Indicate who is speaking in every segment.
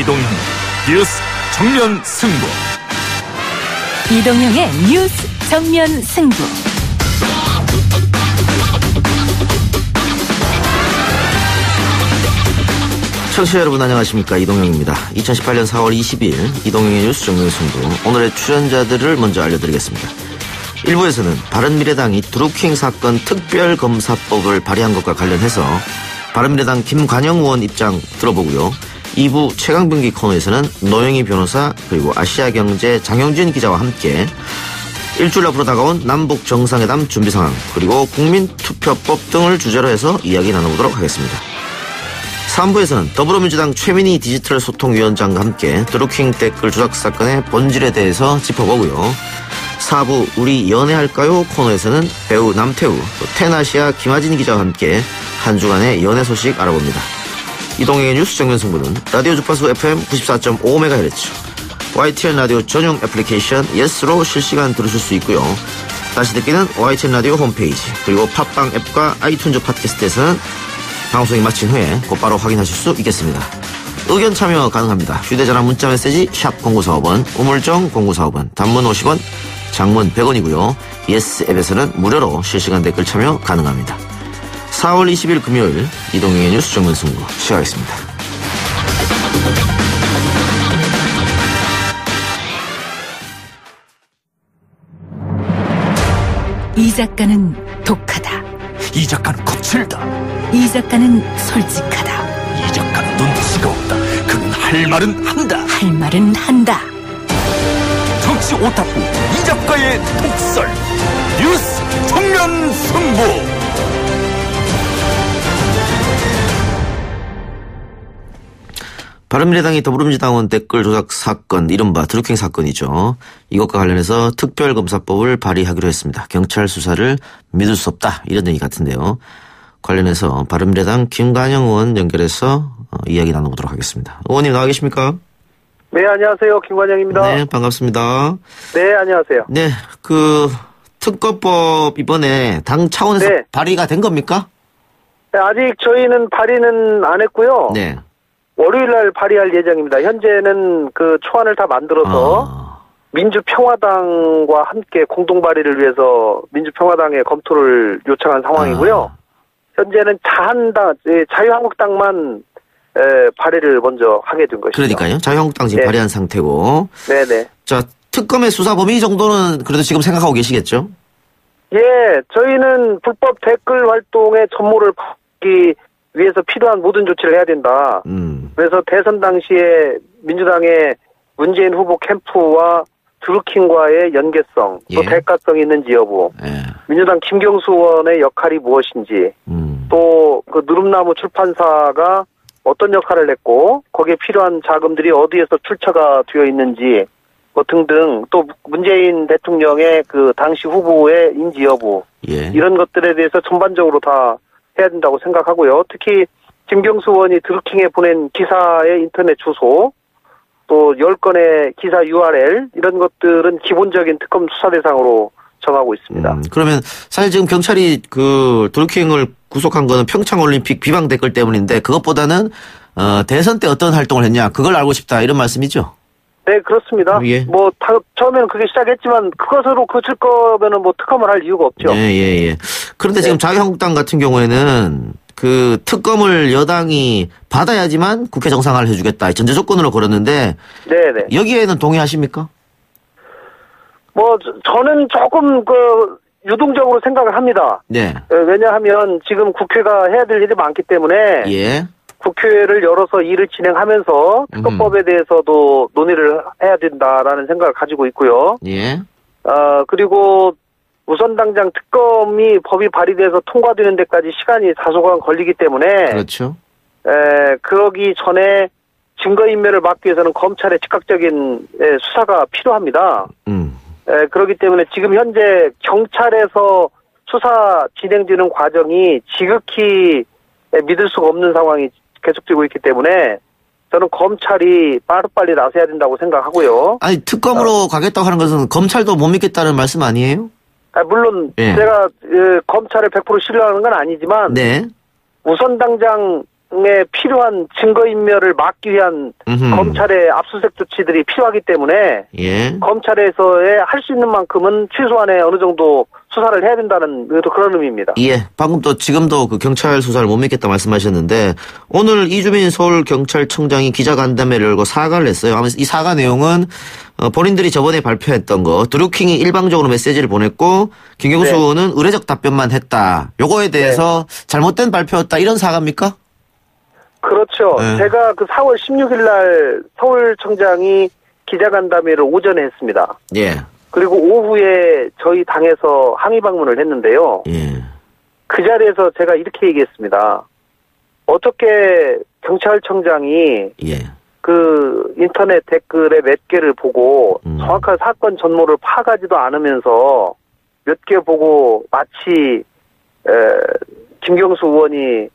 Speaker 1: 이동형 뉴스 정면 승부.
Speaker 2: 이동형의 뉴스 정면 승부.
Speaker 3: 청취자 여러분 안녕하십니까, 이동형입니다. 2018년 4월 20일 이동형의 뉴스 정면 승부, 오늘의 출연자들을 먼저 알려드리겠습니다. 1부에서는 바른미래당이 드루킹 사건 특별검사법을 발의한 것과 관련해서 바른미래당 김관영 의원 입장 들어보고요. 2부 최강병기 코너에서는 노영희 변호사 그리고 아시아경제 장영진 기자와 함께 일주일 앞으로 다가온 남북 정상회담 준비 상황 그리고 국민투표법 등을 주제로 해서 이야기 나눠보도록 하겠습니다. 3부에서는 더불어민주당 최민희 디지털 소통위원장과 함께 드루킹 댓글 조작 사건의 본질에 대해서 짚어보고요. 4부 우리 연애할까요 코너에서는 배우 남태우, 또 텐아시아 김하진 기자와 함께 한 주간의 연애 소식 알아봅니다. 이동형의 뉴스 정면 승부는 라디오 주파수 FM 94.5MHz, YTN 라디오 전용 애플리케이션 예스로 실시간 들으실 수 있고요. 다시 듣기는 YTN 라디오 홈페이지 그리고 팟빵 앱과 아이튠즈 팟캐스트에서는 방송이 마친 후에 곧바로 확인하실 수 있겠습니다. 의견 참여 가능합니다. 휴대전화 문자메시지 샵 0945번, 우물정 0945번, 단문 50원, 장문 100원이고요. 예스 앱에서는 무료로 실시간 댓글 참여 가능합니다. 4월 20일 금요일 이동형의 뉴스 정면 승부 시작하겠습니다.
Speaker 2: 이 작가는 독하다.
Speaker 1: 이 작가는 거칠다.
Speaker 2: 이 작가는 솔직하다.
Speaker 1: 이 작가는 눈치가 없다. 그는 할 말은 한다.
Speaker 2: 할 말은 한다.
Speaker 1: 정치 오타쿠 이 작가의 독설 뉴스 정면 승부.
Speaker 3: 바른미래당이 더불어민주당원 댓글 조작 사건, 이른바 드루킹 사건이죠. 이것과 관련해서 특별검사법을 발의하기로 했습니다. 경찰 수사를 믿을 수 없다, 이런 얘기 같은데요. 관련해서 바른미래당 김관영 의원 연결해서 이야기 나눠보도록 하겠습니다. 의원님 나와 계십니까?
Speaker 4: 네, 안녕하세요. 김관영입니다.
Speaker 3: 네, 반갑습니다.
Speaker 4: 네, 안녕하세요.
Speaker 3: 네, 특검법 이번에 당 차원에서
Speaker 4: 네.
Speaker 3: 발의가 된 겁니까?
Speaker 4: 네, 아직 저희는 발의는 안 했고요.
Speaker 3: 네.
Speaker 4: 월요일 날 발의할 예정입니다. 현재는 그 초안을 다 만들어서 민주평화당과 함께 공동 발의를 위해서 민주평화당에 검토를 요청한 상황이고요. 현재는 자유한국당만 발의를 먼저 하게 된 것이죠.
Speaker 3: 그러니까요. 자유한국당 지금
Speaker 4: 네.
Speaker 3: 발의한 상태고.
Speaker 4: 네네.
Speaker 3: 자, 특검의 수사 범위 정도는 그래도 지금 생각하고 계시겠죠?
Speaker 4: 예, 저희는 불법 댓글 활동에 전모를 받기 위해서 필요한 모든 조치를 해야 된다. 그래서 대선 당시에 민주당의 문재인 후보 캠프와 드루킹과의 연계성, 또
Speaker 3: 예.
Speaker 4: 대가성이 있는지 여부,
Speaker 3: 예.
Speaker 4: 민주당 김경수 의원의 역할이 무엇인지, 또 그 누름나무 출판사가 어떤 역할을 했고 거기에 필요한 자금들이 어디에서 출처가 되어 있는지 뭐 등등, 또 문재인 대통령의 그 당시 후보의 인지 여부,
Speaker 3: 예.
Speaker 4: 이런 것들에 대해서 전반적으로 다 해야 된다고 생각하고요. 특히 김경수 의원이 드루킹에 보낸 기사의 인터넷 주소, 또 10건의 기사 URL, 이런 것들은 기본적인 특검 수사 대상으로 정하고 있습니다.
Speaker 3: 그러면 사실 지금 경찰이 그 드루킹을 구속한 거는 평창올림픽 비방 댓글 때문인데 그것보다는 대선 때 어떤 활동을 했냐 그걸 알고 싶다, 이런 말씀이죠?
Speaker 4: 네, 그렇습니다.
Speaker 3: 예.
Speaker 4: 처음에는 그게 시작했지만 그것으로 그칠 거면은 특검을 할 이유가 없죠.
Speaker 3: 예. 그런데 지금 자유한국당 같은 경우에는 그 특검을 여당이 받아야지만 국회 정상화를 해주겠다, 전제 조건으로 걸었는데. 네네. 여기에는 동의하십니까?
Speaker 4: 저는 조금 유동적으로 생각을 합니다. 네. 왜냐하면 지금 국회가 해야 될 일이 많기 때문에. 예. 국회를 열어서 일을 진행하면서 특검법에 대해서도 논의를 해야 된다라는 생각을 가지고 있고요. 예. 그리고 우선 당장 법이 발의돼서 통과되는 데까지 시간이 다소간 걸리기 때문에. 그렇죠. 그러기 전에 증거인멸을 막기 위해서는 검찰의 즉각적인 수사가 필요합니다. 그렇기 때문에 지금 현재 경찰에서 수사 진행되는 과정이 지극히 믿을 수가 없는 상황이 계속되고 있기 때문에 저는 검찰이 빠르빨리 나서야 된다고 생각하고요.
Speaker 3: 아니, 특검으로 가겠다고 하는 것은 검찰도 못 믿겠다는 말씀 아니에요?
Speaker 4: 물론 제가 검찰을 100% 신뢰하는 건 아니지만 우선 당장 필요한 증거인멸을 막기 위한 검찰의 압수수색 조치들이 필요하기 때문에
Speaker 3: 예.
Speaker 4: 검찰에서의 할 수 있는 만큼은 최소한의 어느 정도 수사를 해야 된다는 그런 의미입니다.
Speaker 3: 예. 방금 또 지금도 그 경찰 수사를 못 믿겠다 말씀하셨는데 오늘 이주민 서울경찰청장이 기자간담회를 열고 사과를 했어요. 이 사과 내용은 본인들이 저번에 발표했던 거 드루킹이 일방적으로 메시지를 보냈고 김경수 의원은 의례적 답변만 했다. 요거에 대해서 잘못된 발표였다 이런 사과입니까?
Speaker 4: 그렇죠. 제가 그 4월 16일 날 서울청장이 기자간담회를 오전에 했습니다.
Speaker 3: 예.
Speaker 4: 그리고 오후에 저희 당에서 항의 방문을 했는데요.
Speaker 3: 예.
Speaker 4: 그 자리에서 제가 이렇게 얘기했습니다. 어떻게 경찰청장이 그 인터넷 댓글에 몇 개를 보고 정확한 사건 전모를 파가지도 않으면서 몇 개 보고 마치 김경수 의원이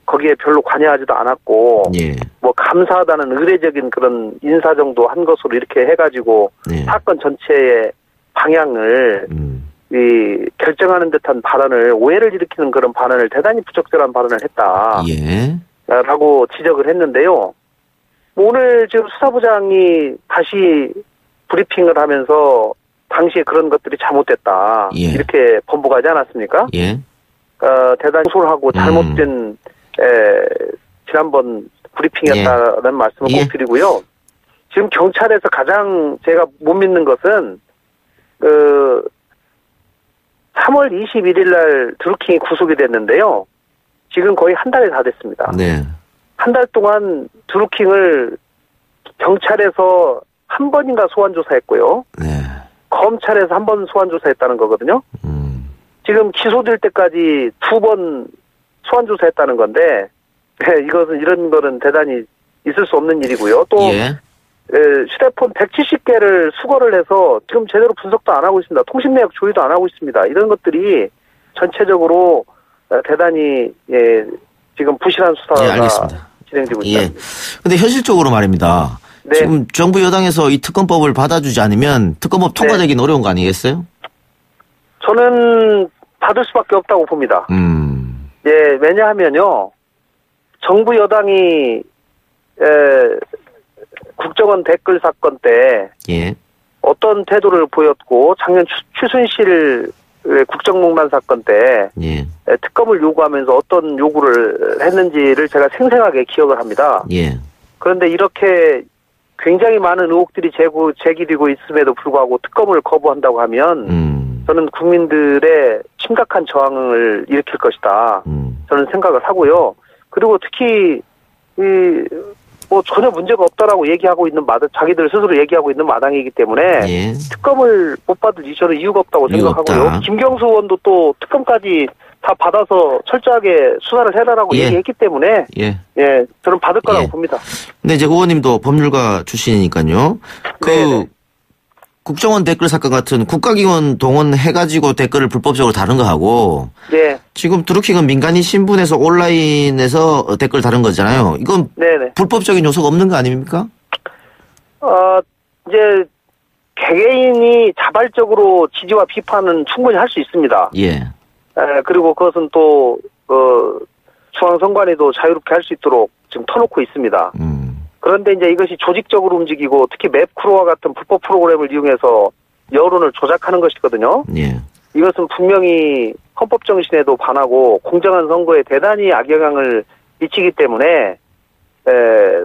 Speaker 4: 거기에 별로 관여하지도 않았고 뭐 감사하다는 의례적인 그런 인사 정도 한 것으로 이렇게 해가지고 사건 전체의 방향을 결정하는 듯한 발언을 오해를 일으키는 그런 발언을 대단히 부적절한 발언을 했다. 라고 지적을 했는데요. 오늘 지금 수사부장이 다시 브리핑을 하면서 당시에 그런 것들이 잘못됐다. 이렇게 번복하지 않았습니까? 대단히 소홀하고 잘못된 지난번 브리핑이었다는 말씀을 꼭 드리고요. 지금 경찰에서 가장 제가 못 믿는 것은 3월 21일 날 드루킹이 구속이 됐는데요. 지금 거의 한 달이 다 됐습니다. 한 달 동안 드루킹을 경찰에서 한 번인가 소환 조사했고요. 검찰에서 한 번 소환 조사했다는 거거든요. 지금 기소될 때까지 2번 소환 조사했다는 건데 이런 거는 대단히 있을 수 없는 일이고요. 또 휴대폰 170개를 수거를 해서 지금 제대로 분석도 안 하고 있습니다. 통신 내역 조회도 안 하고 있습니다. 이런 것들이 전체적으로 대단히 지금 부실한 수사가 진행되고 있습니다.
Speaker 3: 근데 현실적으로 말입니다. 지금 정부 여당에서 이 특검법을 받아주지 않으면 특검법 통과되긴 어려운 거 아니겠어요?
Speaker 4: 저는 받을 수밖에 없다고 봅니다. 왜냐하면요. 정부 여당이 국정원 댓글 사건 때 어떤 태도를 보였고 작년 최순실 국정농단 사건 때 특검을 요구하면서 어떤 요구를 했는지를 제가 생생하게 기억을 합니다. 그런데 이렇게 굉장히 많은 의혹들이 제기되고 있음에도 불구하고 특검을 거부한다고 하면 저는 국민들의 심각한 저항을 일으킬 것이다. 저는 생각을 하고요. 그리고 특히 뭐 전혀 문제가 없다라고 얘기하고 있는 자기들 스스로 얘기하고 있는 마당이기 때문에 특검을 못 받을 저는 이유가 없다고 생각하고요. 김경수 의원도 또 특검까지 다 받아서 철저하게 수사를 해달라고 얘기했기 때문에 저는 받을 거라고 봅니다.
Speaker 3: 근데 이제 의원님도 법률가 출신이니까요. 국정원 댓글 사건 같은 국가기관 동원해가지고 댓글을 불법적으로 다른 거하고 지금 드루킹은 민간인 신분에서 온라인에서 댓글 다른 거잖아요. 이건 불법적인 요소가 없는 거 아닙니까?
Speaker 4: 이제 개개인이 자발적으로 지지와 비판은 충분히 할 수 있습니다. 그리고 그것은 또 중앙선관위도 자유롭게 할 수 있도록 지금 터놓고 있습니다. 그런데 이제 이것이 조직적으로 움직이고 특히 맵크로와 같은 불법 프로그램을 이용해서 여론을 조작하는 것이거든요. 이것은 분명히 헌법 정신에도 반하고 공정한 선거에 대단히 악영향을 미치기 때문에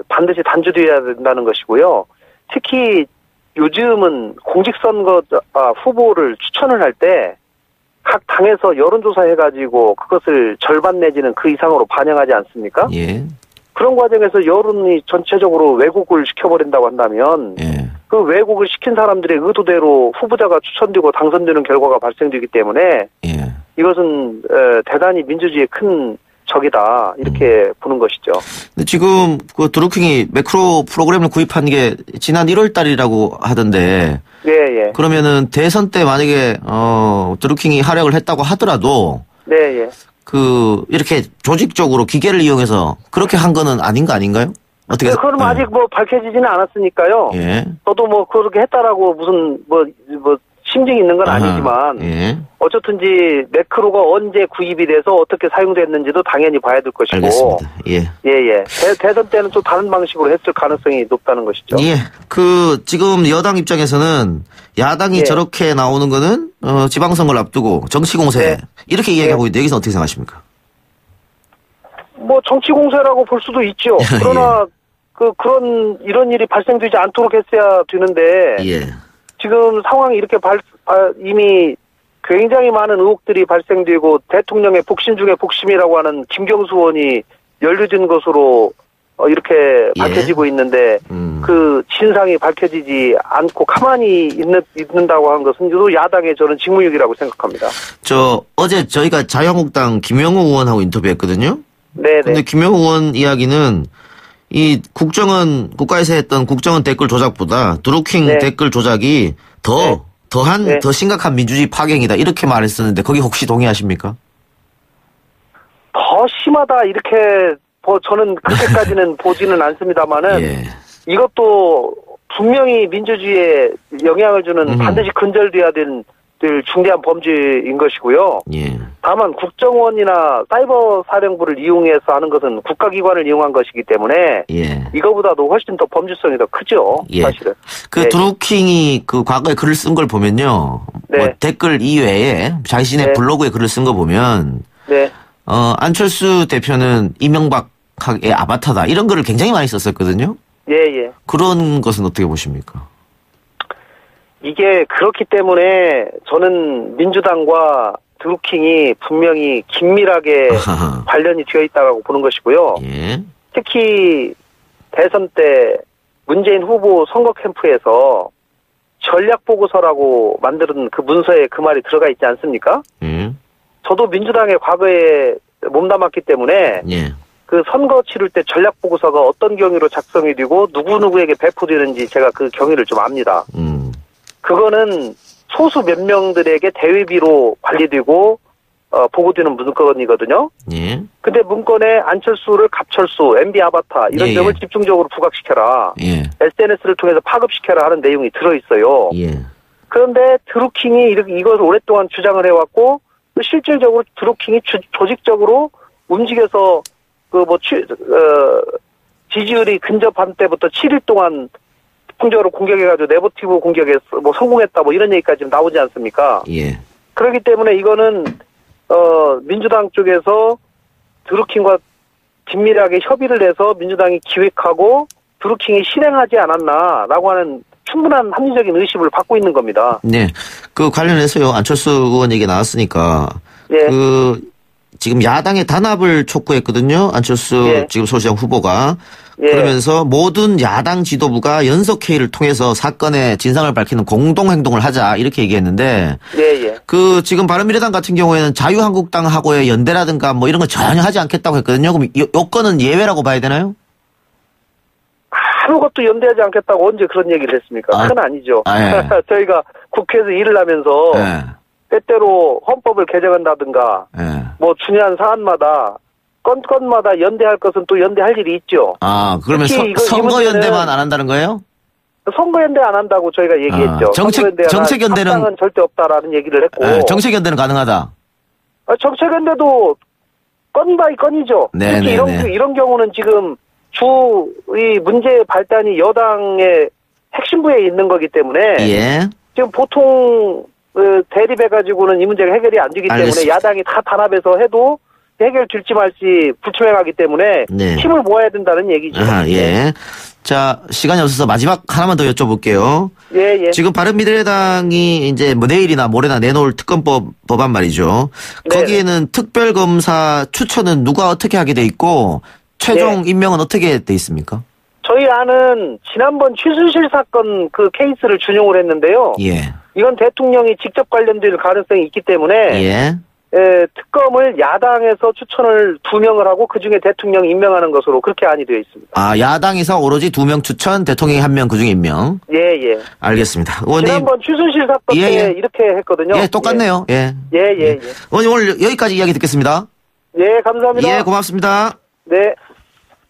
Speaker 4: 반드시 단죄돼야 된다는 것이고요. 특히 요즘은 공직선거 후보를 추천을 할 때 각 당에서 여론조사 해가지고 그것을 절반 내지는 그 이상으로 반영하지 않습니까? 그런 과정에서 여론이 전체적으로 왜곡을 시켜버린다고 한다면 그 왜곡을 시킨 사람들의 의도대로 후보자가 추천되고 당선되는 결과가 발생되기 때문에 이것은 대단히 민주주의의 큰 적이다 이렇게 보는 것이죠.
Speaker 3: 근데 지금 그 드루킹이 매크로 프로그램을 구입한 게 지난 1월 달이라고 하던데 그러면은 대선 때 만약에 드루킹이 활약을 했다고 하더라도 이렇게 조직적으로 기계를 이용해서 그렇게 한 거는 아닌 거 아닌가요? 어떻게?
Speaker 4: 그럼 아직 뭐 밝혀지지는 않았으니까요. 저도 뭐 그렇게 했다라고 무슨 뭐 심증이 있는 건 아니지만 예. 어쨌든지 매크로가 언제 구입이 돼서 어떻게 사용됐는지도 당연히 봐야 될 것이고.
Speaker 3: 알겠습니다. 예.
Speaker 4: 예. 대선 때는 좀 다른 방식으로 했을 가능성이 높다는 것이죠.
Speaker 3: 예. 지금 여당 입장에서는 야당이 예. 저렇게 나오는 거는 지방선거를 앞두고 정치공세 네. 이렇게 이야기하고 있는데 여기서 어떻게 생각하십니까?
Speaker 4: 뭐 정치공세라고 볼 수도 있죠. 그러나 그런 이런 일이 발생되지 않도록 했어야 되는데
Speaker 3: 예.
Speaker 4: 지금 상황이 이렇게 이미 굉장히 많은 의혹들이 발생되고 대통령의 복심 중에 복심이라고 하는 김경수 의원이 연루된 것으로 이렇게 밝혀지고 있는데 그 진상이 밝혀지지 않고 가만히 있는다고 하는 것은 또 야당의 저는 직무유기라고 생각합니다.
Speaker 3: 어제 저희가 자유한국당 김영우 의원하고 인터뷰했거든요.
Speaker 4: 네.
Speaker 3: 근데 김영우 의원 이야기는 이 국가에서 했던 국정원 댓글 조작보다 드루킹
Speaker 4: 네.
Speaker 3: 댓글 조작이 더 심각한 민주주의 파괴이다 이렇게 말했었는데 거기 혹시 동의하십니까?
Speaker 4: 더 심하다 이렇게 저는 그렇게까지는 보지는 않습니다만은
Speaker 3: 예.
Speaker 4: 이것도 분명히 민주주의에 영향을 주는 반드시 근절돼야 될 중대한 범죄인 것이고요.
Speaker 3: 예.
Speaker 4: 다만 국정원이나 사이버 사령부를 이용해서 하는 것은 국가기관을 이용한 것이기 때문에
Speaker 3: 예.
Speaker 4: 이거보다도 훨씬 더 범죄성이 더 크죠.
Speaker 3: 예.
Speaker 4: 사실은.
Speaker 3: 드루킹이 과거에 글을 쓴 걸 보면요.
Speaker 4: 네.
Speaker 3: 뭐 댓글 이외에 자신의
Speaker 4: 네.
Speaker 3: 블로그에 글을 쓴 거 보면
Speaker 4: 네.
Speaker 3: 안철수 대표는 이명박의 아바타다 이런 글을 굉장히 많이 썼었거든요.
Speaker 4: 예.
Speaker 3: 그런 것은 어떻게 보십니까?
Speaker 4: 이게 그렇기 때문에 저는 민주당과 드루킹이 분명히 긴밀하게 관련이 되어 있다고 보는 것이고요.
Speaker 3: 예.
Speaker 4: 특히 대선 때 문재인 후보 선거 캠프에서 전략보고서라고 만드는 그 문서에 그 말이 들어가 있지 않습니까? 저도 민주당의 과거에 몸담았기 때문에
Speaker 3: 예.
Speaker 4: 그 선거 치를 때 전략보고서가 어떤 경위로 작성이 되고 누구누구에게 배포되는지 제가 그 경위를 좀 압니다. 그거는 소수 몇 명들에게 대외비로 관리되고 보고되는 문건이거든요.
Speaker 3: 예.
Speaker 4: 근데 문건에 안철수를 갑철수, MB 아바타 이런 점을 집중적으로 부각시켜라.
Speaker 3: 예.
Speaker 4: SNS를 통해서 파급시켜라 하는 내용이 들어있어요.
Speaker 3: 예.
Speaker 4: 그런데 드루킹이 이것을 오랫동안 주장을 해왔고 실질적으로 드루킹이 조직적으로 움직여서 지지율이 근접한 때부터 7일 동안 폭력적으로 공격해가지고 네거티브 공격에 성공했다 이런 얘기까지 나오지 않습니까?
Speaker 3: 예.
Speaker 4: 그렇기 때문에 이거는 민주당 쪽에서 드루킹과 긴밀하게 협의를 해서 민주당이 기획하고 드루킹이 실행하지 않았나라고 하는 충분한 합리적인 의심을 받고 있는 겁니다.
Speaker 3: 네. 관련해서요. 안철수 의원 얘기 나왔으니까.
Speaker 4: 예.
Speaker 3: 지금 야당의 단합을 촉구했거든요. 안철수
Speaker 4: 예.
Speaker 3: 지금 서울시장 후보가.
Speaker 4: 예.
Speaker 3: 그러면서 모든 야당 지도부가 연석회의를 통해서 사건의 진상을 밝히는 공동행동을 하자 이렇게 얘기했는데
Speaker 4: 예.
Speaker 3: 지금 바른미래당 같은 경우에는 자유한국당하고의 연대라든가 이런 거 전혀 하지 않겠다고 했거든요. 그럼 요건은 예외라고 봐야 되나요?
Speaker 4: 아무것도 연대하지 않겠다고 언제 그런 얘기를 했습니까? 그건 아니죠.
Speaker 3: 예.
Speaker 4: 저희가 국회에서 일을 하면서
Speaker 3: 예.
Speaker 4: 때때로 헌법을 개정한다든가
Speaker 3: 예.
Speaker 4: 중요한 사안마다 건마다 연대할 것은 또 연대할 일이 있죠.
Speaker 3: 그러면 선거연대만 안 한다는 거예요?
Speaker 4: 선거연대 안 한다고 저희가 얘기했죠.
Speaker 3: 정책연대는
Speaker 4: 합당은 절대 없다라는 얘기를 했고.
Speaker 3: 정책연대는 가능하다.
Speaker 4: 정책연대도 건 바이 건이죠. 특히 이런 경우는 지금 이 문제의 발단이 여당의 핵심부에 있는 거기 때문에
Speaker 3: 예.
Speaker 4: 지금 보통 대립해가지고는 이 문제가 해결이 안 되기 때문에 알겠습니다. 야당이 다 단합해서 해도 해결될지 말지 불투명하기 때문에
Speaker 3: 네.
Speaker 4: 힘을 모아야 된다는 얘기죠.
Speaker 3: 예. 자, 시간이 없어서 마지막 하나만 더 여쭤볼게요.
Speaker 4: 예.
Speaker 3: 지금 바른미래당이 이제 내일이나 모레나 내놓을 특검법 법안 말이죠.
Speaker 4: 네.
Speaker 3: 거기에는 특별검사 추천은 누가 어떻게 하게 돼 있고 최종 임명은 어떻게 돼 있습니까?
Speaker 4: 저희 안은 지난번 최순실 사건 그 케이스를 준용을 했는데요.
Speaker 3: 예.
Speaker 4: 이건 대통령이 직접 관련될 가능성이 있기 때문에
Speaker 3: 예.
Speaker 4: 특검을 야당에서 추천을 2명을 하고 그중에 대통령이 임명하는 것으로 그렇게 안이 되어 있습니다.
Speaker 3: 야당에서 오로지 2명 추천, 대통령이 1명 그중에 임명.
Speaker 4: 예.
Speaker 3: 알겠습니다. 의원님.
Speaker 4: 지난번 최순실 사건 때 이렇게 했거든요.
Speaker 3: 예, 똑같네요. 예. 의원님 오늘 여기까지 이야기 듣겠습니다.
Speaker 4: 예, 감사합니다.
Speaker 3: 예, 고맙습니다.
Speaker 4: 네.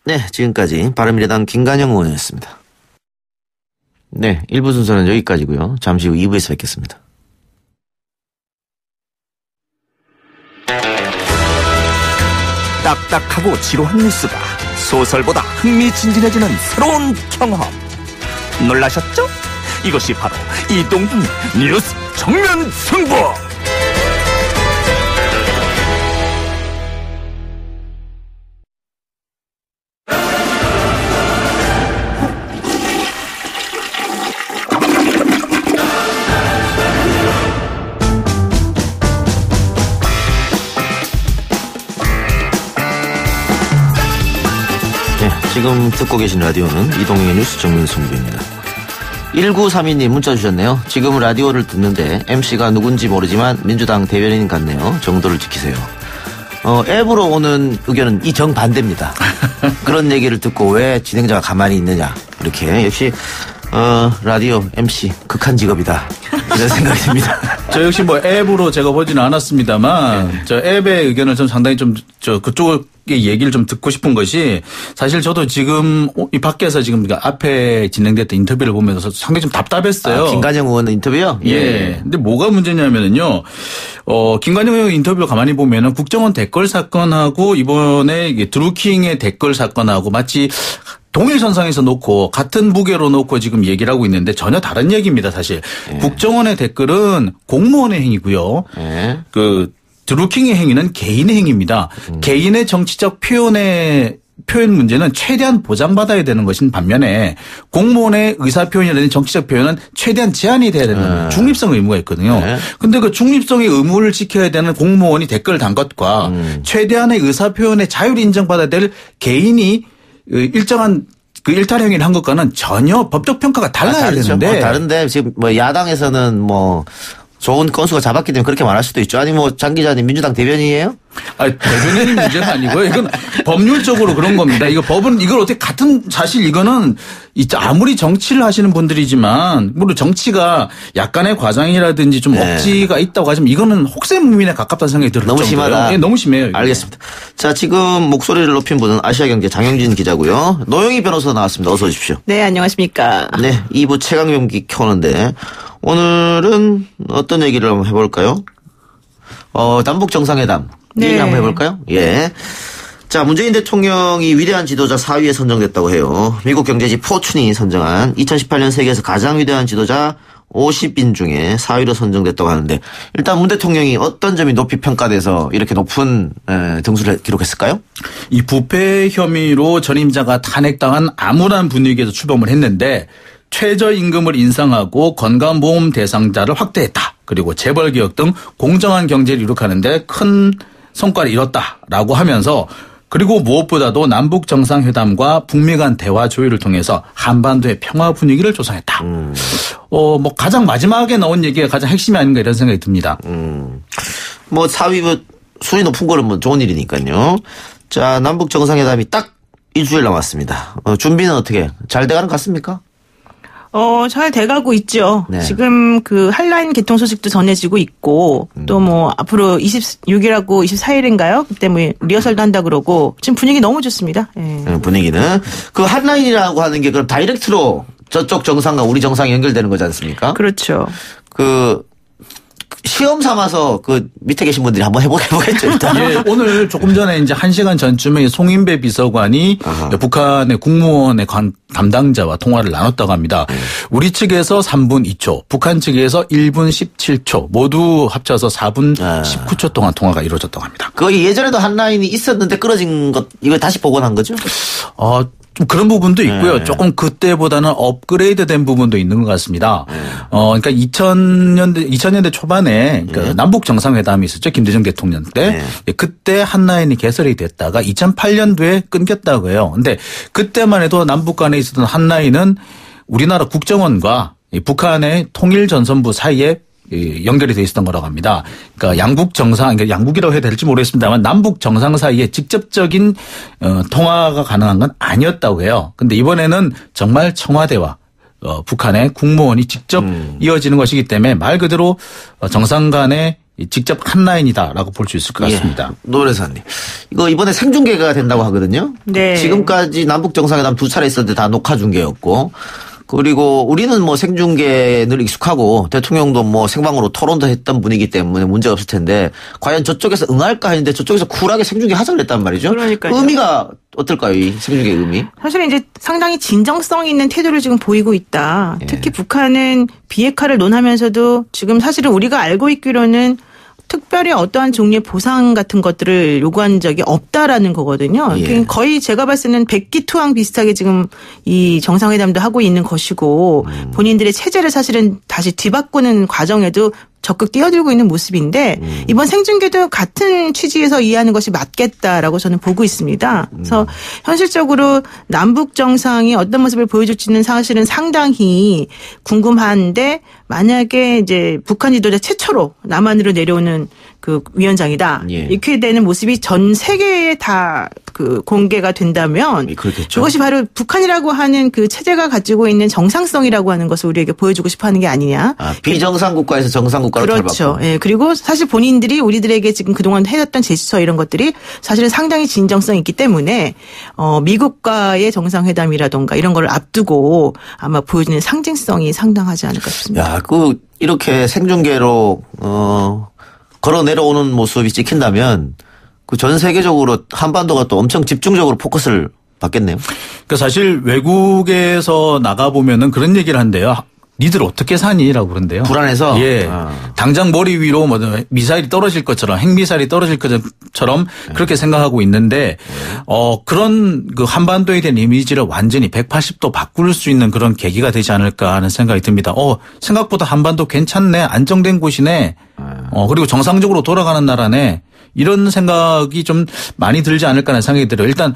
Speaker 3: 네, 지금까지 바른미래당 김관영 의원이었습니다. 네, 1부 순서는 여기까지고요. 잠시 후 2부에서 뵙겠습니다.
Speaker 1: 딱딱하고 지루한 뉴스가 소설보다 흥미진진해지는 새로운 경험. 놀라셨죠? 이것이 바로 이동훈 뉴스 정면 승부.
Speaker 3: 지금 듣고 계신 라디오는 이동훈의 뉴스 정면 승부입니다. 1932님 문자 주셨네요. 지금 라디오를 듣는데 MC가 누군지 모르지만 민주당 대변인 같네요. 정도를 지키세요. 앱으로 오는 의견은 이 정반대입니다. 그런 얘기를 듣고 왜 진행자가 가만히 있느냐. 이렇게 역시 라디오 MC 극한 직업이다. 이런 생각이 듭니다.
Speaker 5: 저 역시 뭐 앱으로 제가 보지는 않았습니다만 저 앱의 의견을 좀 상당히 좀 그쪽의 얘기를 좀 듣고 싶은 것이 사실 저도 지금 이 밖에서 지금 앞에 진행됐던 인터뷰를 보면서 상당히 좀 답답했어요.
Speaker 3: 김관영 의원 인터뷰요?
Speaker 5: 예. 근데 뭐가 문제냐면은요. 김관영 의원 인터뷰를 가만히 보면은 국정원 댓글 사건하고 이번에 드루킹의 댓글 사건하고 마치 동일선상에서 놓고 같은 무게로 놓고 지금 얘기를 하고 있는데 전혀 다른 얘기입니다, 사실. 국정원의 댓글은 공무원의 행위고요. 드루킹의 행위는 개인의 행위입니다. 개인의 정치적 표현 문제는 최대한 보장받아야 되는 것인 반면에 공무원의 의사표현이라든지 정치적 표현은 최대한 제한이 돼야 되는 중립성 의무가 있거든요. 그런데 그 중립성의 의무를 지켜야 되는 공무원이 댓글을 단 것과 최대한의 의사표현의 자유를 인정받아야 될 개인이 일정한 그 일탈 행위를 한 것과는 전혀 법적 평가가 달라야 되는데.
Speaker 3: 다른데 지금 뭐 야당에서는 뭐 좋은 건수가 잡았기 때문에 그렇게 말할 수도 있죠. 아니 뭐 장 기자님 민주당 대변인이에요?
Speaker 5: 대변인 문제가 아니고요. 이건 법률적으로 그런 겁니다. 이거 법은 이걸 어떻게 사실 이거는 아무리 정치를 하시는 분들이지만 물론 정치가 약간의 과장이라든지 좀 억지가 있다고 하지만 이거는 혹세무민에 가깝다는 생각이 들어요.
Speaker 3: 너무 심하다.
Speaker 5: 네, 너무 심해요. 이거.
Speaker 3: 알겠습니다. 자, 지금 목소리를 높인 분은 아시아경제 장영진 기자고요. 노영희 변호사 나왔습니다. 어서 오십시오.
Speaker 6: 네, 안녕하십니까.
Speaker 3: 네, 2부 최강병기 켜는데 오늘은 어떤 얘기를 한번 해볼까요? 남북 정상회담. 네. 얘기 한번 해볼까요? 예. 자, 문재인 대통령이 위대한 지도자 4위에 선정됐다고 해요. 미국 경제지 포춘이 선정한 2018년 세계에서 가장 위대한 지도자 50인 중에 4위로 선정됐다고 하는데 일단 문 대통령이 어떤 점이 높이 평가돼서 이렇게 높은 등수를 기록했을까요?
Speaker 5: 이 부패 혐의로 전임자가 탄핵당한 암울한 분위기에서 출범을 했는데 최저임금을 인상하고 건강보험 대상자를 확대했다. 그리고 재벌개혁 등 공정한 경제를 이룩하는데 큰 성과를 이뤘다라고 하면서 그리고 무엇보다도 남북 정상회담과 북미 간 대화 조율을 통해서 한반도의 평화 분위기를 조성했다. 뭐 가장 마지막에 나온 얘기가 가장 핵심이 아닌가 이런 생각이 듭니다.
Speaker 3: 뭐 4위 순위 높은 거는 뭐 좋은 일이니까요. 자, 남북 정상회담이 딱 일주일 남았습니다. 준비는 어떻게 잘 돼가는 것 같습니까?
Speaker 6: 잘 돼가고 있죠. 네. 지금 그 한라인 개통 소식도 전해지고 있고 또 뭐 앞으로 26일하고 24일인가요? 그때 뭐 리허설도 한다 그러고 지금 분위기 너무 좋습니다. 예.
Speaker 3: 분위기는 그 한라인이라고 하는 게 그럼 다이렉트로 저쪽 정상과 우리 정상이 연결되는 거지 않습니까?
Speaker 6: 그렇죠.
Speaker 3: 시험 삼아서 그 밑에 계신 분들이 한번 해보겠죠, 일단.
Speaker 5: 예, 오늘 조금 전에 이제 1시간 전쯤에 송인배 비서관이 북한의 국무원의 담당자와 통화를 나눴다고 합니다. 우리 측에서 3분 2초, 북한 측에서 1분 17초, 모두 합쳐서 4분 19초 동안 통화가 이루어졌다고 합니다.
Speaker 3: 거의 예전에도 한라인이 있었는데 끊어진 것, 이걸 다시 복원한 거죠?
Speaker 5: 좀 그런 부분도 있고요. 조금 그때보다는 업그레이드 된 부분도 있는 것 같습니다. 그러니까 2000년대 초반에 그 남북 정상회담이 있었죠. 김대중 대통령 때. 그때 한라인이 개설이 됐다가 2008년도에 끊겼다고 해요. 근데 그때만 해도 남북 간에 있었던 한라인은 우리나라 국정원과 북한의 통일전선부 사이에 연결이 돼 있었던 거라고 합니다. 그러니까 양북 정상, 그러니까 양북이라고 해야 될지 모르겠습니다만 남북 정상 사이에 직접적인 통화가 가능한 건 아니었다고 해요. 근데 이번에는 정말 청와대와 북한의 국무원이 직접 이어지는 것이기 때문에 말 그대로 정상 간의 직접 한라인이다라고 볼 수 있을 것 같습니다.
Speaker 3: 예, 노래사님. 이거 이번에 생중계가 된다고 하거든요.
Speaker 6: 네.
Speaker 3: 지금까지 남북 정상회담 2차례 있었는데 다 녹화 중계였고 그리고 우리는 뭐 생중계 늘 익숙하고 대통령도 뭐 생방으로 토론도 했던 분이기 때문에 문제가 없을 텐데 과연 저쪽에서 응할까 했는데 저쪽에서 쿨하게 생중계 하자 그랬단 말이죠.
Speaker 6: 그러니까요. 의미가
Speaker 3: 어떨까요? 이 생중계 의미?
Speaker 6: 사실 이제 상당히 진정성 있는 태도를 지금 보이고 있다.
Speaker 3: 예.
Speaker 6: 특히 북한은 비핵화를 논하면서도 지금 사실은 우리가 알고 있기로는 특별히 어떠한 종류의 보상 같은 것들을 요구한 적이 없다라는 거거든요.
Speaker 3: 예.
Speaker 6: 거의 제가 봤을 때는 백기투항 비슷하게 지금 이 정상회담도 하고 있는 것이고 본인들의 체제를 사실은 다시 뒤바꾸는 과정에도 적극 뛰어들고 있는 모습인데 이번 생중계도 같은 취지에서 이해하는 것이 맞겠다라고 저는 보고 있습니다. 그래서 현실적으로 남북 정상이 어떤 모습을 보여줄지는 사실은 상당히 궁금한데 만약에 이제 북한 지도자 최초로 남한으로 내려오는 그 위원장이다.
Speaker 3: 예.
Speaker 6: 이렇게 되는 모습이 전 세계에 다 그 공개가 된다면
Speaker 3: 그렇겠죠.
Speaker 6: 그것이 바로 북한이라고 하는 그 체제가 가지고 있는 정상성이라고 하는 것을 우리에게 보여주고 싶어 하는 게 아니냐.
Speaker 3: 비정상 국가에서 정상 국가로
Speaker 6: 그렇죠.
Speaker 3: 탈바꿈.
Speaker 6: 예. 그리고 사실 본인들이 우리들에게 지금 그동안 해왔던 제스처 이런 것들이 사실은 상당히 진정성이 있기 때문에 미국과의 정상회담이라던가 이런 걸 앞두고 아마 보여주는 상징성이 상당하지 않을까 싶습니다.
Speaker 3: 야, 이렇게 생중계로 걸어 내려오는 모습이 찍힌다면 그 전 세계적으로 한반도가 또 엄청 집중적으로 포커스를 받겠네요.
Speaker 5: 그러니까 사실 외국에서 나가 보면은 그런 얘기를 한대요. 니들 어떻게 사니라고 그런데요.
Speaker 3: 불안해서.
Speaker 5: 예. 당장 머리 위로 뭐 미사일이 떨어질 것처럼 핵미사일이 떨어질 것처럼 그렇게 생각하고 있는데 그런 그 한반도에 대한 이미지를 완전히 180도 바꿀 수 있는 그런 계기가 되지 않을까 하는 생각이 듭니다. 생각보다 한반도 괜찮네. 안정된 곳이네. 그리고 정상적으로 돌아가는 나라네. 이런 생각이 좀 많이 들지 않을까 하는 생각이 들어요. 일단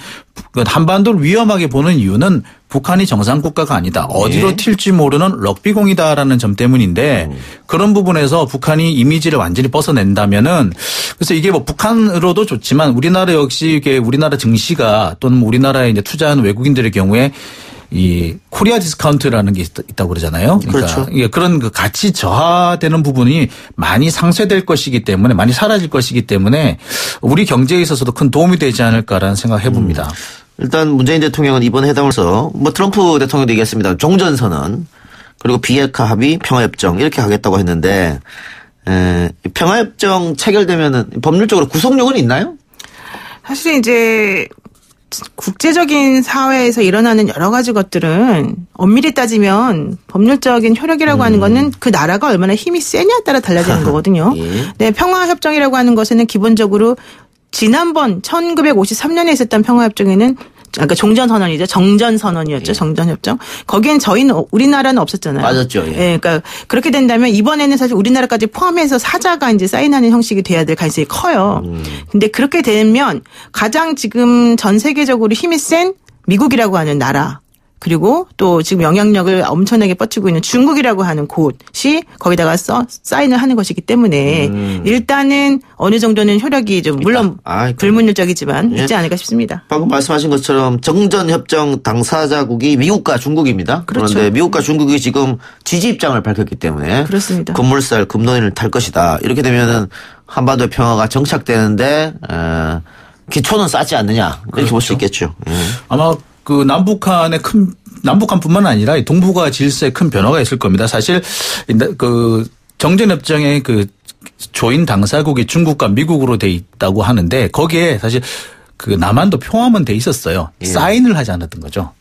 Speaker 5: 한반도를 위험하게 보는 이유는 북한이 정상 국가가 아니다. 어디로 튈지 모르는 럭비공이다라는 점 때문인데 그런 부분에서 북한이 이미지를 완전히 벗어낸다면은 그래서 이게 뭐 북한으로도 좋지만 우리나라 역시 이게 우리나라 증시가 또는 우리나라에 이제 투자하는 외국인들의 경우에 이 코리아 디스카운트라는 게 있다고 그러잖아요. 그러니까
Speaker 3: 그렇죠.
Speaker 5: 그런 그 가치 저하되는 부분이 많이 상쇄될 것이기 때문에 많이 사라질 것이기 때문에 우리 경제에 있어서도 큰 도움이 되지 않을까라는 생각을 해봅니다.
Speaker 3: 일단 문재인 대통령은 이번 회담에서 뭐 트럼프 대통령도 얘기했습니다. 종전선언 그리고 비핵화 합의 평화협정 이렇게 하겠다고 했는데 평화협정 체결되면은 법률적으로 구속력은 있나요?
Speaker 6: 사실 이제 국제적인 사회에서 일어나는 여러 가지 것들은 엄밀히 따지면 법률적인 효력이라고 하는 거는 그 나라가 얼마나 힘이 세냐에 따라 달라지는 거거든요.
Speaker 3: 예.
Speaker 6: 네, 평화협정이라고 하는 것에는 기본적으로 지난번 1953년에 있었던 평화협정에는 그러니까 종전선언이죠. 정전선언이었죠.
Speaker 3: 예.
Speaker 6: 정전협정. 거기엔 우리나라는 없었잖아요.
Speaker 3: 맞았죠. 예.
Speaker 6: 예, 그러니까 그렇게 된다면 이번에는 사실 우리나라까지 포함해서 사자가 이제 사인하는 형식이 돼야 될 가능성이 커요. 근데 그렇게 되면 가장 지금 전 세계적으로 힘이 센 미국이라고 하는 나라 그리고 또 지금 영향력을 엄청나게 뻗치고 있는 중국이라고 하는 곳이 거기다가 사인을 하는 것이기 때문에 일단은 어느 정도는 효력이 좀 물론 불문율적이지만 있지 않을까 싶습니다.
Speaker 3: 방금 말씀하신 것처럼 정전협정 당사자국이 미국과 중국입니다.
Speaker 6: 그렇죠.
Speaker 3: 그런데 미국과 중국이 지금 지지 입장을 밝혔기 때문에
Speaker 6: 그렇습니다.
Speaker 3: 급물살 급론을 탈 것이다. 이렇게 되면은 한반도의 평화가 정착되는데 기초는 쌓지 않느냐 이렇게
Speaker 5: 그렇죠.
Speaker 3: 볼 수 있겠죠.
Speaker 5: 아마 그 남북한뿐만 아니라 동북아 질서에 큰 변화가 있을 겁니다. 사실 그 정전협정의 그 조인 당사국이 중국과 미국으로 돼 있다고 하는데 거기에 사실 그 남한도 포함은 돼 있었어요.
Speaker 3: 예.
Speaker 5: 사인을 하지 않았던 거죠.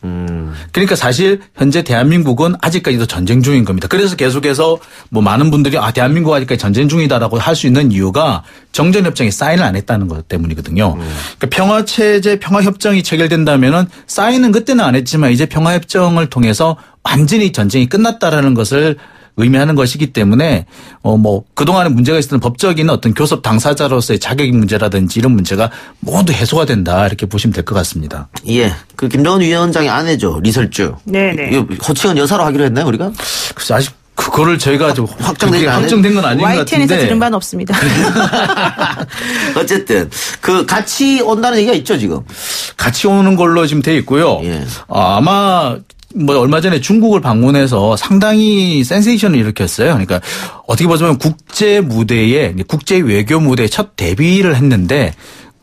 Speaker 5: 그러니까 사실 현재 대한민국은 아직까지도 전쟁 중인 겁니다. 그래서 계속해서 뭐 많은 분들이 대한민국 아직까지 전쟁 중이다라고 할 수 있는 이유가 정전협정에 사인을 안 했다는 것 때문이거든요. 그러니까 평화체제, 평화협정이 체결된다면은 사인은 그때는 안 했지만 이제 평화협정을 통해서 완전히 전쟁이 끝났다라는 것을 의미하는 것이기 때문에 뭐 그동안에 문제가 있었던 법적인 어떤 교섭 당사자로서의 자격 문제라든지 이런 문제가 모두 해소가 된다 이렇게 보시면 될 것 같습니다.
Speaker 3: 예, 그 김정은 위원장의 아내죠 리설주.
Speaker 6: 네네.
Speaker 3: 이거 호칭은 여사로 하기로 했나요 우리가?
Speaker 5: 그래서 아직 그거를 저희가 좀
Speaker 3: 확정된
Speaker 5: 건 아닌 것 같은데.
Speaker 6: YTN에서 들은 바는 없습니다.
Speaker 3: 어쨌든 그 같이 온다는 얘기가 있죠 지금.
Speaker 5: 같이 오는 걸로 지금 돼 있고요.
Speaker 3: 예.
Speaker 5: 아마 뭐 얼마 전에 중국을 방문해서 상당히 센세이션을 일으켰어요. 그러니까 어떻게 보자면 국제 외교 무대에 첫 데뷔를 했는데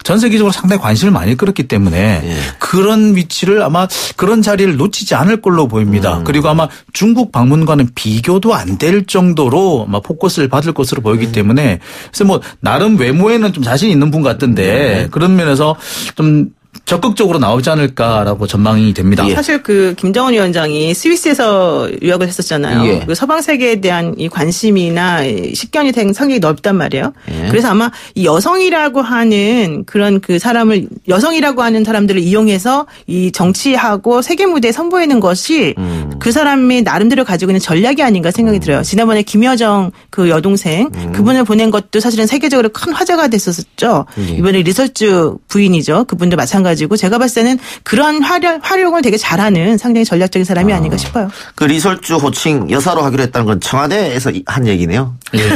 Speaker 5: 전 세계적으로 상당히 관심을 많이 끌었기 때문에 예. 그런 위치를 아마 그런 자리를 놓치지 않을 걸로 보입니다. 그리고 아마 중국 방문과는 비교도 안 될 정도로 아마 포커스를 받을 것으로 보이기 때문에 그래서 뭐 나름 외모에는 좀 자신 있는 분 같던데 그런 면에서 좀 적극적으로 나오지 않을까라고 전망이 됩니다.
Speaker 6: 예. 사실 그 김정은 위원장이 스위스에서 유학을 했었잖아요. 예. 그 서방 세계에 대한 이 관심이나 식견이 상당히 넓단 말이에요. 예. 그래서 아마 이 여성이라고 하는 그런 그 사람을 여성이라고 하는 사람들을 이용해서 이 정치하고 세계 무대에 선보이는 것이 그 사람이 나름대로 가지고 있는 전략이 아닌가 생각이 들어요. 지난번에 김여정 그 여동생 그분을 보낸 것도 사실은 세계적으로 큰 화제가 됐었죠. 이번에 리설주 부인이죠. 그분도 마찬가지고 제가 봤을 때는 그런 활용을 되게 잘하는 상당히 전략적인 사람이 아닌가 싶어요.
Speaker 3: 그 리설주 호칭 여사로 하기로 했다는 건 청와대에서 한 얘기네요. 예.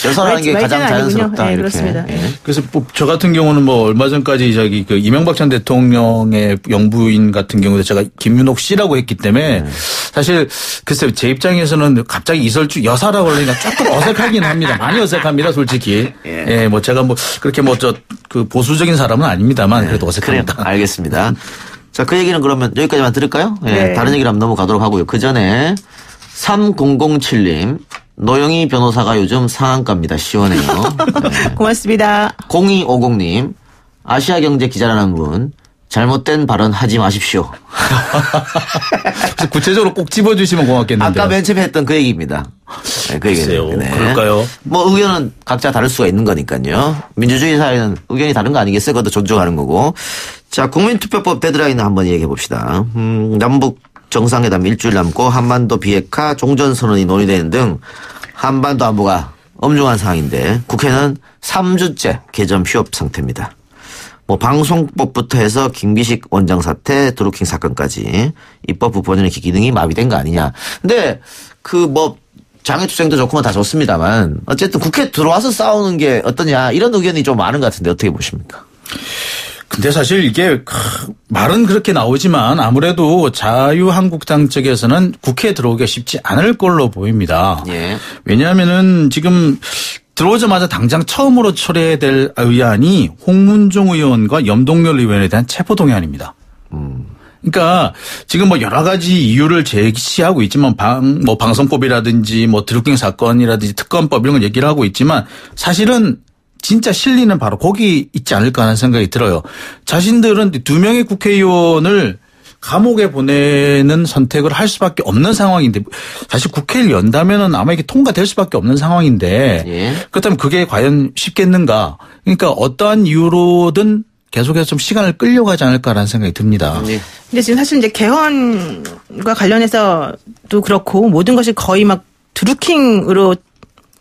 Speaker 3: 여사라는 게 가장 자연스럽다.
Speaker 6: 네, 그렇습니다.
Speaker 5: 예. 그래서 저 같은 경우는 뭐 얼마 전까지 저기 그 이명박 전 대통령의 영부인 같은 경우도 제가 김윤옥 씨라고 했기 때문에 사실 글쎄요 제 입장에서는 갑자기 이설주 여사라고 하니까 조금 어색하긴 합니다. 많이 어색합니다, 솔직히. 예, 뭐 제가 뭐 그렇게 뭐 저 그 보수적인 사람은 아닙니다만 그래도 어색합니다.
Speaker 3: 알겠습니다. 자, 그 얘기는 그러면 여기까지만 들을까요? 예, 네. 다른 얘기를 한번 넘어가도록 하고요. 그 전에 3007님 노영희 변호사가 요즘 상한가입니다. 시원해요.
Speaker 6: 네. 고맙습니다.
Speaker 3: 0250님 아시아경제 기자라는 분 잘못된 발언 하지 마십시오.
Speaker 5: 구체적으로 꼭 집어주시면 고맙겠는데.
Speaker 3: 아까 맨 처음에 했던 그 얘기입니다. 네, 그 얘기예요.
Speaker 5: 네. 그럴까요?
Speaker 3: 뭐 의견은 각자 다를 수가 있는 거니까요. 민주주의 사회는 의견이 다른 거 아니겠어요? 그것도 존중하는 거고. 자, 국민투표법 데드라인을 한번 얘기해 봅시다. 남북 정상회담 일주일 남고 한반도 비핵화 종전선언이 논의되는 등 한반도 안보가 엄중한 상황인데 국회는 3주째 개점 휴업 상태입니다. 뭐 방송법부터 해서 김기식 원장 사태, 드루킹 사건까지 입법부 본연의 기능이 마비된 거 아니냐. 근데 그 뭐 장애투쟁도 좋고 다 좋습니다만 어쨌든 국회 들어와서 싸우는 게 어떠냐 이런 의견이 좀 많은 것 같은데 어떻게 보십니까?
Speaker 5: 근데 사실 이게 말은 그렇게 나오지만 아무래도 자유한국당 측에서는 국회에 들어오기가 쉽지 않을 걸로 보입니다. 예. 왜냐하면은 지금 들어오자마자 당장 처음으로 처리해야 될 의안이 홍문종 의원과 염동열 의원에 대한 체포동의안입니다. 그러니까 지금 뭐 여러 가지 이유를 제시하고 있지만 뭐 방송법이라든지 뭐 드루킹 사건이라든지 특검법 이런 걸 얘기를 하고 있지만 사실은 진짜 실리는 바로 거기 있지 않을까 하는 생각이 들어요. 자신들은 2명의 국회의원을 감옥에 보내는 선택을 할 수밖에 없는 상황인데 사실 국회를 연다면은 아마 이게 통과될 수밖에 없는 상황인데 예. 그렇다면 그게 과연 쉽겠는가? 그러니까 어떠한 이유로든 계속해서 좀 시간을 끌려고 하지 않을까라는 생각이 듭니다.
Speaker 6: 네. 근데 지금 사실 이제 개헌과 관련해서도 그렇고 모든 것이 거의 막 드루킹으로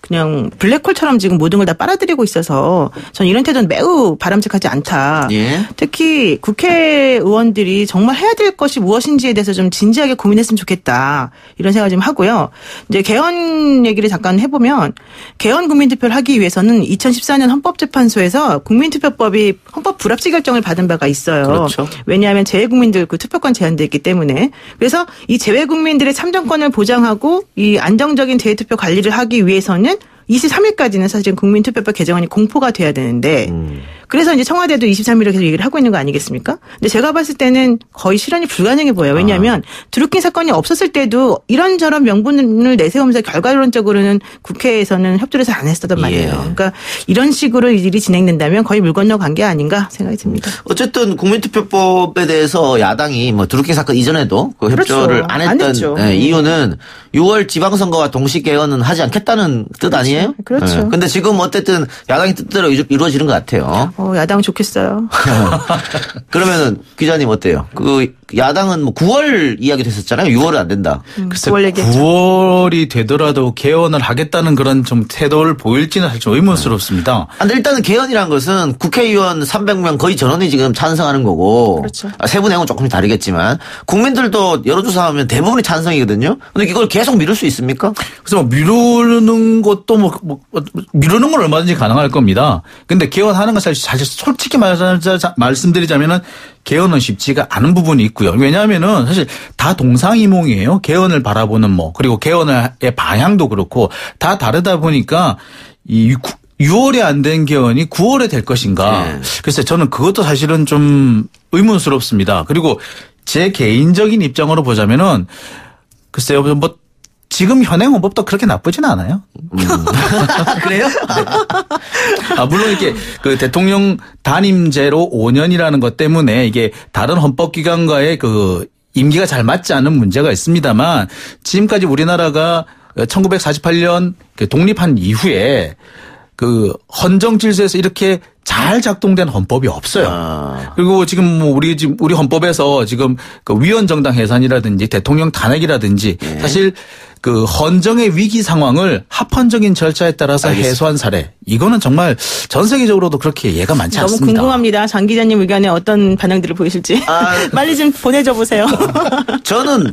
Speaker 6: 그냥 블랙홀처럼 지금 모든 걸 다 빨아들이고 있어서 저는 이런 태도는 매우 바람직하지 않다. 예. 특히 국회의원들이 정말 해야 될 것이 무엇인지에 대해서 좀 진지하게 고민했으면 좋겠다. 이런 생각을 좀 하고요. 이제 개헌 얘기를 잠깐 해보면 개헌 국민투표를 하기 위해서는 2014년 헌법재판소에서 국민투표법이 헌법 불합치 결정을 받은 바가 있어요. 그렇죠. 왜냐하면 재외국민들 그 투표권 제한돼 있기 때문에. 그래서 이 재외국민들의 참정권을 보장하고 이 안정적인 재외투표 관리를 하기 위해서는 23일까지는 사실 국민투표법 개정안이 공포가 돼야 되는데 그래서 이제 청와대도 23일을 계속 얘기를 하고 있는 거 아니겠습니까? 근데 제가 봤을 때는 거의 실현이 불가능해 보여요. 왜냐하면 드루킹 사건이 없었을 때도 이런저런 명분을 내세우면서 결과론적으로는 국회에서는 협조를 해서 안 했었단 말이에요. 예. 그러니까 이런 식으로 일이 진행된다면 거의 물 건너간 게 아닌가 생각이 듭니다.
Speaker 3: 어쨌든 국민투표법에 대해서 야당이 뭐 드루킹 사건 이전에도 그 협조를 그렇죠. 안 했던 네, 이유는 6월 지방선거와 동시 개헌은 하지 않겠다는 뜻 아니에요?
Speaker 6: 그렇죠. 네.
Speaker 3: 근데 지금 어쨌든 야당이 뜻대로 이루어지는 것 같아요.
Speaker 6: 야당 좋겠어요.
Speaker 3: 그러면은 기자님 어때요? 그 야당은 뭐 9월 이야기 됐었잖아요. 6월은 안 된다.
Speaker 5: 글쎄 9월이 되더라도 개헌을 하겠다는 그런 좀 태도를 보일지는 사실 좀 의문스럽습니다.
Speaker 3: 근데 일단은 개헌이라는 것은 국회의원 300명 거의 전원이 지금 찬성하는 거고. 그렇죠. 세부 내용은 조금씩 다르겠지만 국민들도 여론조사하면 대부분이 찬성이거든요. 근데 이걸 계속 미룰 수 있습니까?
Speaker 5: 그래서 뭐 미루는 것도 뭐 미루는 건 얼마든지 가능할 겁니다. 근데 개헌하는 건 사실 솔직히 말씀드리자면은 개헌은 쉽지가 않은 부분이 있고요. 왜냐하면은 사실 다 동상이몽이에요. 개헌을 바라보는 그리고 개헌의 방향도 그렇고 다 다르다 보니까 6월에 안 된 개헌이 9월에 될 것인가. 글쎄 저는 그것도 사실은 좀 의문스럽습니다. 그리고 제 개인적인 입장으로 보자면은 글쎄요 뭐 지금 현행 헌법도 그렇게 나쁘진 않아요.
Speaker 3: 그래요?
Speaker 5: 물론 이렇게 그 대통령 단임제로 5년이라는 것 때문에 이게 다른 헌법기관과의 그 임기가 잘 맞지 않는 문제가 있습니다만 지금까지 우리나라가 1948년 독립한 이후에 그 헌정 질서에서 이렇게 잘 작동된 헌법이 없어요. 그리고 지금 뭐 우리 헌법에서 지금 그 위원 정당 해산이라든지 대통령 탄핵이라든지 사실 그 헌정의 위기 상황을 합헌적인 절차에 따라서 해소한 사례. 이거는 정말 전 세계적으로도 그렇게 예가 많지 않습니다.
Speaker 6: 너무 궁금합니다. 장 기자님 의견에 어떤 반응들을 보이실지. 빨리 좀 보내줘 보세요.
Speaker 3: 저는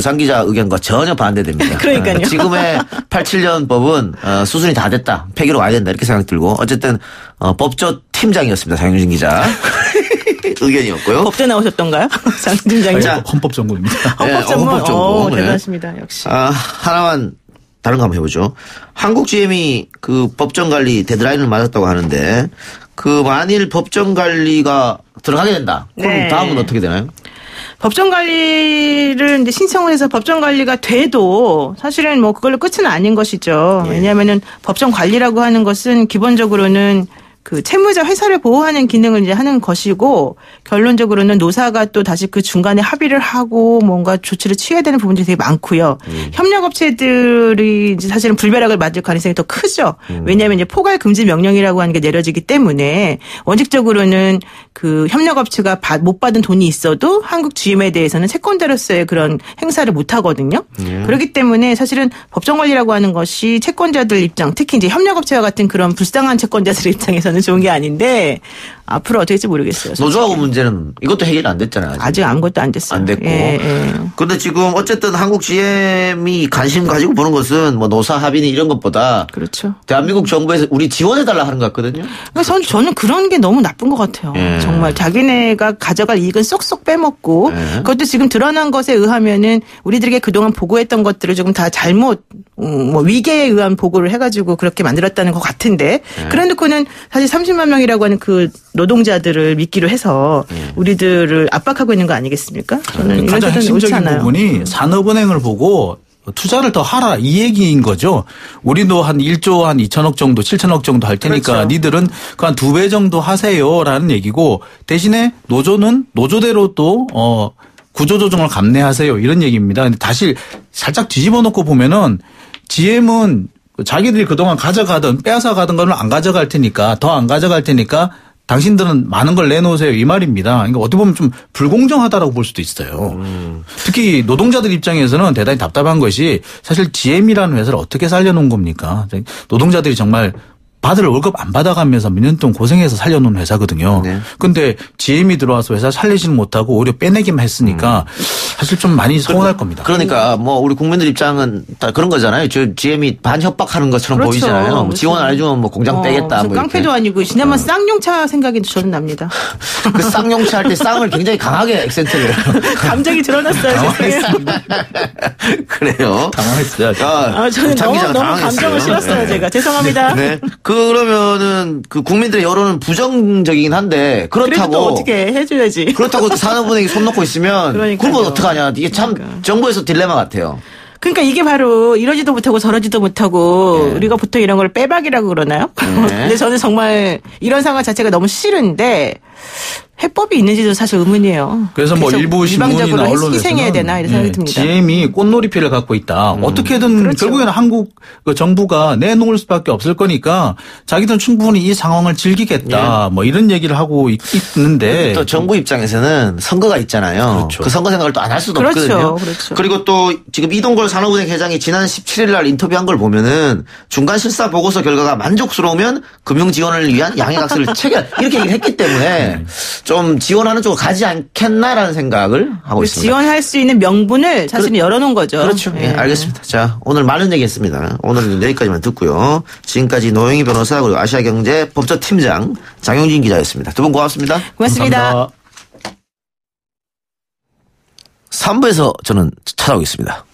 Speaker 3: 장 기자 의견과 전혀 반대됩니다.
Speaker 6: 그러니까요.
Speaker 3: 지금의 87년 법은 수순이 다 됐다. 폐기로 와야 된다. 이렇게 생각 들고 어쨌든 법조 팀장이었습니다. 장윤진 기자. 의견이었고요.
Speaker 6: 법대 나오셨던가요? 장 팀장님.
Speaker 5: 헌법 전공입니다.
Speaker 6: 헌법 전공. 대단하십니다. 역시.
Speaker 3: 하나만 다른 거 한번 해보죠. 한국 GM이 그 법정 관리 데드라인을 맞았다고 하는데 그 만일 법정 관리가 들어가게 된다. 그럼 다음은 어떻게 되나요?
Speaker 6: 법정 관리를 이제 신청을 해서 법정 관리가 돼도 사실은 뭐 그걸로 끝은 아닌 것이죠. 왜냐하면은 법정 관리라고 하는 것은 기본적으로는 그 채무자 회사를 보호하는 기능을 이제 하는 것이고 결론적으로는 노사가 또 다시 그 중간에 합의를 하고 뭔가 조치를 취해야 되는 부분들이 되게 많고요. 협력업체들이 이제 사실은 불벼락을 맞을 가능성이 더 크죠. 왜냐하면 이제 포괄 금지 명령이라고 하는 게 내려지기 때문에 원칙적으로는 그 협력업체가 못 받은 돈이 있어도 한국 GM에 대해서는 채권자로서의 그런 행사를 못 하거든요. 그렇기 때문에 사실은 법정 관리라고 하는 것이 채권자들 입장, 특히 이제 협력업체와 같은 그런 불쌍한 채권자들 입장에서는 좋은 게 아닌데 앞으로 어떻게 될지 모르겠어요.
Speaker 3: 노조하고 문제는 이것도 해결 안 됐잖아요.
Speaker 6: 아직 아무것도 안 됐어요.
Speaker 3: 안 됐고. 그런데 지금 어쨌든 한국 GM이 관심 가지고 보는 것은 뭐 노사 합의는 이런 것보다
Speaker 6: 그렇죠.
Speaker 3: 대한민국 정부에서 우리 지원해달라 하는 것 같거든요.
Speaker 6: 그래서 저는 그런 게 너무 나쁜 것 같아요. 정말 자기네가 가져갈 이익은 쏙쏙 빼먹고 그것도 지금 드러난 것에 의하면은 우리들에게 그동안 보고했던 것들을 조금 다 잘못 뭐 위계에 의한 보고를 해가지고 그렇게 만들었다는 것 같은데 그래놓고는 사실 30만 명이라고 하는 그 노동자들을 미끼로 해서 우리들을 압박하고 있는 거 아니겠습니까? 저는
Speaker 5: 가장 핵심적인 부분이 산업은행을 보고 투자를 더 하라 이 얘기인 거죠. 우리도 한 1조 한 2천억 정도 7천억 정도 할 테니까 그렇죠. 니들은 그 한 2배 정도 하세요라는 얘기고 대신에 노조는 노조대로 또 구조조정을 감내하세요 이런 얘기입니다. 근데 다시 살짝 뒤집어 놓고 보면은 GM은 자기들이 그동안 가져가든 빼앗아 가던 거는 안 가져갈 테니까 더 안 가져갈 테니까 당신들은 많은 걸 내놓으세요 이 말입니다. 그러니까 어떻게 보면 좀 불공정하다라고 볼 수도 있어요. 특히 노동자들 입장에서는 대단히 답답한 것이 사실 GM이라는 회사를 어떻게 살려놓은 겁니까? 노동자들이 정말 받을 월급 안 받아가면서 몇 년 동안 고생해서 살려놓은 회사거든요. 그런데 GM이 들어와서 회사 살리지는 못하고 오히려 빼내기만 했으니까 사실 좀 많이 서운할 겁니다.
Speaker 3: 그러니까 뭐 우리 국민들 입장은 다 그런 거잖아요. 저 GM이 반협박하는 것처럼
Speaker 6: 그렇죠.
Speaker 3: 보이잖아요. 뭐 지원 안 해주면 뭐 공장 떼겠다. 뭐
Speaker 6: 깡패도 아니고 지난번 쌍용차 생각이 저는 납니다.
Speaker 3: 그 쌍용차 할 때 쌍을 굉장히 강하게 액센트를.
Speaker 6: 감정이 드러났어요.
Speaker 3: 그래요.
Speaker 5: 당황했어요.
Speaker 6: 저는 너무 감정을 실었어요. 제가 죄송합니다.
Speaker 3: 네. 그러면은 그 국민들의 여론은 부정적이긴 한데 그렇다고
Speaker 6: 또 어떻게 해줘야지.
Speaker 3: 그렇다고 산업은행이 손 놓고 있으면 그건 어떡하냐. 이게 참 정부에서 딜레마 같아요.
Speaker 6: 그러니까 이게 바로 이러지도 못하고 저러지도 못하고 우리가 보통 이런 걸 빼박이라고 그러나요? 근데 저는 정말 이런 상황 자체가 너무 싫은데 해법이 있는지도 사실 의문이에요.
Speaker 5: 그래서 뭐 일부 신문이나 언론에서는
Speaker 6: 희생해야 되나 이런 생각이 듭니다.
Speaker 5: GM이 꽃놀이피를 갖고 있다. 어떻게든
Speaker 6: 그렇죠.
Speaker 5: 결국에는 한국 정부가 내놓을 수밖에 없을 거니까 자기들은 충분히 이 상황을 즐기겠다. 뭐 이런 얘기를 하고 있는데
Speaker 3: 또 정부 입장에서는 선거가 있잖아요.
Speaker 5: 그렇죠.
Speaker 3: 그 선거 생각을 또 안 할 수도
Speaker 6: 그렇죠.
Speaker 3: 없거든요.
Speaker 6: 그렇죠.
Speaker 3: 그리고 또 지금 이동걸 산업은행 회장이 지난 17일 날 인터뷰한 걸 보면은 중간 실사 보고서 결과가 만족스러우면 금융 지원을 위한 양해각서를 체결 이렇게 얘기를 했기 때문에 좀 지원하는 쪽으로 가지 않겠나라는 생각을 하고 있습니다.
Speaker 6: 지원할 수 있는 명분을 사실은 열어놓은 거죠.
Speaker 3: 그렇죠. 네. 알겠습니다. 자, 오늘 많은 얘기했습니다. 오늘은 여기까지만 듣고요. 지금까지 노영희 변호사 그리고 아시아경제 법조팀장 장용진 기자였습니다. 두 분 고맙습니다.
Speaker 6: 고맙습니다.
Speaker 5: 감사합니다.
Speaker 3: 3부에서 저는 찾아오겠습니다.